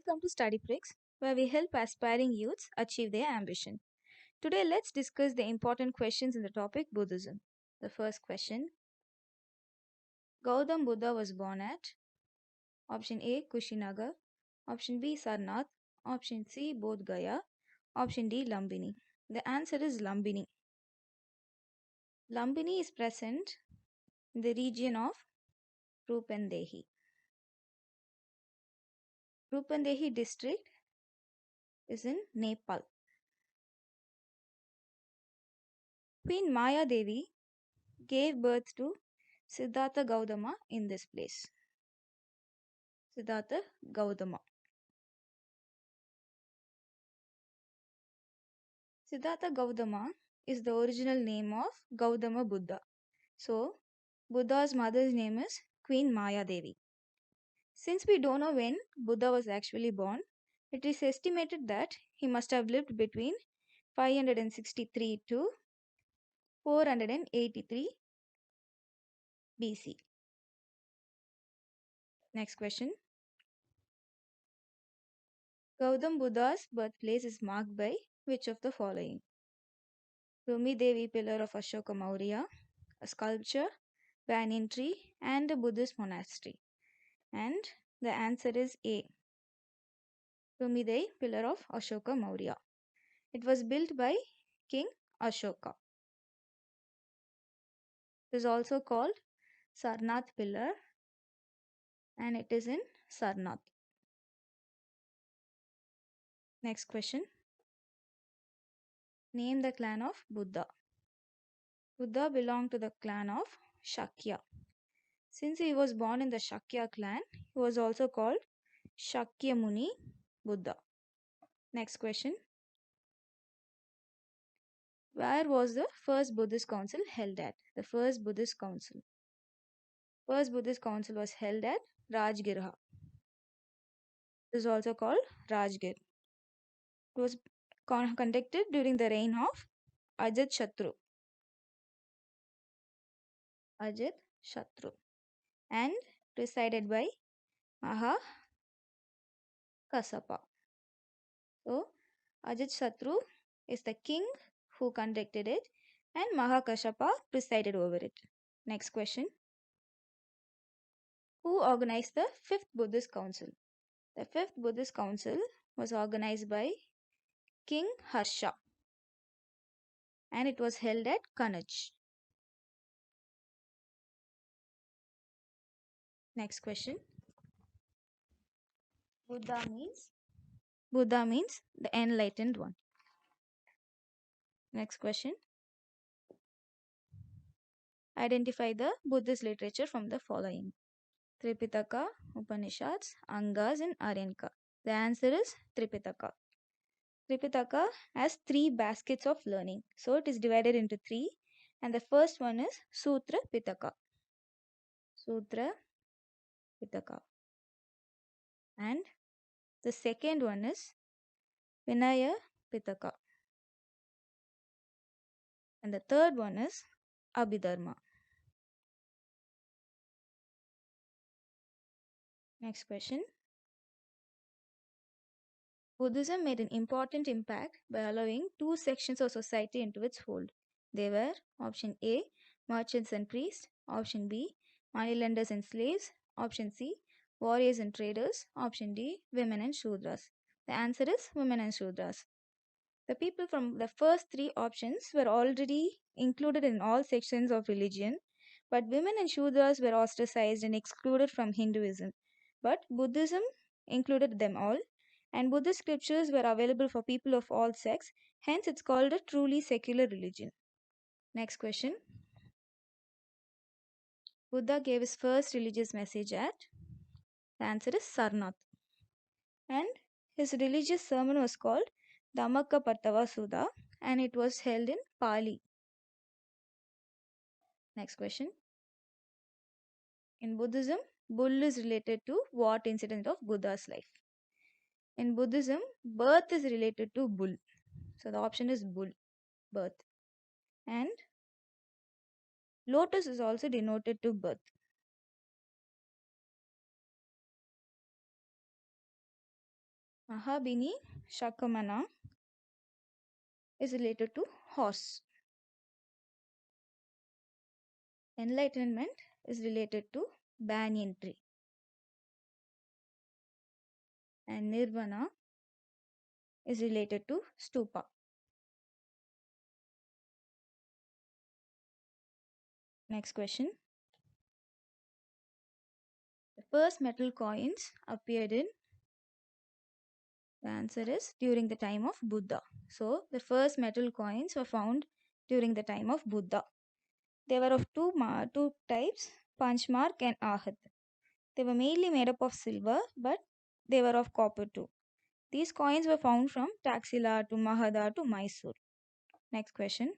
welcome to Studyprix, where we help aspiring youths achieve their ambition. Today, let's discuss the important questions in the topic Buddhism. The first question: Gautama Buddha was born at option A Kushinagar, option B Sarnath, option C Bodh Gaya, option D Lumbini. The answer is Lumbini. Lumbini is present in the region of Rupandehi. Rupandehi district is in Nepal. Queen Maya Devi gave birth to Siddhartha Gautama in this place. Siddhartha Gautama. Siddhartha Gautama is the original name of Gautama Buddha. So, Buddha's mother's name is Queen Maya Devi. Since we don't know when Buddha was actually born, it is estimated that he must have lived between 563 to 483 BC. Next question. Gautama Buddha's birthplace is marked by which of the following? Rumi Devi pillar of Ashoka Maurya, a sculpture, banyan tree, and a Buddhist monastery. And the answer is A. Rumi Devi pillar of Ashoka Maurya. It was built by King Ashoka. It is also called Sarnath pillar, and it is in Sarnath. Next question. Name the clan of Buddha. Buddha belonged to the clan of Shakya. Since he was born in the Shakya clan, he was also called Shakyamuni Buddha. Next question. Where was the first Buddhist council held at? The first Buddhist council. First Buddhist council was held at Rajgirha. It is also called Rajgir. It was conducted during the reign of Ajat Shatru. Ajat Shatru. And presided by Maha Kasapa. So, Ajat Shatru is the king who conducted it, and Mahakashapa presided over it. Next question. Who organized the fifth Buddhist council? The fifth Buddhist council was organized by King Harsha, and it was held at Kanaj. Next question. Buddha means the enlightened one. Next question. Identify the Buddhist literature from the following: Tripitaka, Upanishads, Angas, and Aryanka. The answer is Tripitaka. Tripitaka has 3 baskets of learning. So it is divided into 3, and the first one is Sutra Pitaka. Sutra Pitaka. And the second one is Vinaya Pitaka. And the third one is Abhidharma. Next question. Buddhism made an important impact by allowing 2 sections of society into its fold. They were option A, merchants and priests, option B, moneylenders and slaves, option C, warriors and traders, option D, women and Shudras. The answer is women and Shudras. The people from the first 3 options were already included in all sections of religion, but women and Shudras were ostracized and excluded from Hinduism. But Buddhism included them all, and Buddhist scriptures were available for people of all sects, hence it's called a truly secular religion. Next question. Buddha gave his first religious message at? The answer is Sarnath. And his religious sermon was called Dhammaka Pattava Sudha, and it was held in Pali. Next question. In Buddhism, bull is related to what incident of Buddha's life? In Buddhism, birth is related to bull. So the option is bull, birth. And lotus is also denoted to birth. Mahabini Shakamana is related to horse. Enlightenment is related to banyan tree. And Nirvana is related to stupa. Next question. The first metal coins appeared in, the answer is during the time of Buddha. So the first metal coins were found during the time of Buddha. They were of two types, Panchmark and Ahat. They were mainly made up of silver, but they were of copper too. These coins were found from Taxila to Mahada to Mysore. Next question.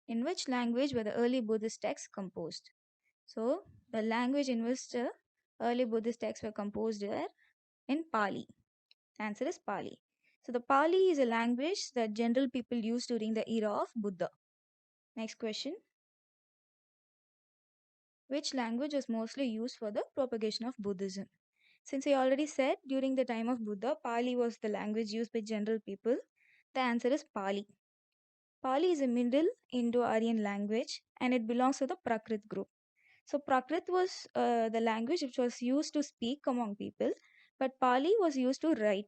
In which language were the early Buddhist texts composed? So, the language in which the early Buddhist texts were composed were in Pali. Answer is Pali. So, the Pali is a language that general people used during the era of Buddha. Next question. Which language was mostly used for the propagation of Buddhism? Since I already said during the time of Buddha, Pali was the language used by general people, the answer is Pali. Pali is a Middle Indo-Aryan language and it belongs to the Prakrit group. So Prakrit was the language which was used to speak among people, but Pali was used to write.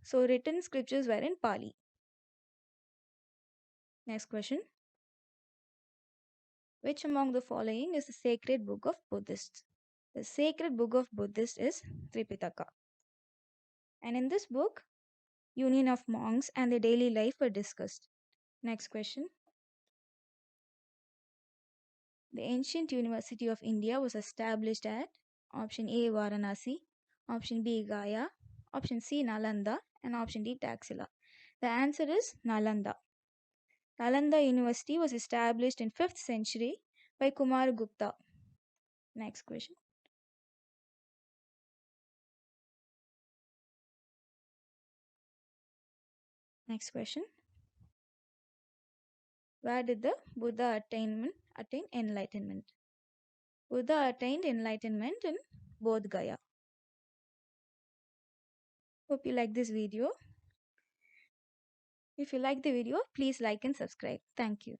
So written scriptures were in Pali. Next question. Which among the following is the sacred book of Buddhists? The sacred book of Buddhists is Tripitaka. And in this book, union of monks and their daily life were discussed. Next question. The ancient University of India was established at option A Varanasi, option B Gaya, option C Nalanda, and option D Taxila. The answer is Nalanda. Nalanda University was established in 5th century by Kumaragupta. Next question. Next question. Where did the Buddha attain enlightenment? Buddha attained enlightenment in Bodh Gaya. Hope you like this video. If you like the video, please like and subscribe. Thank you.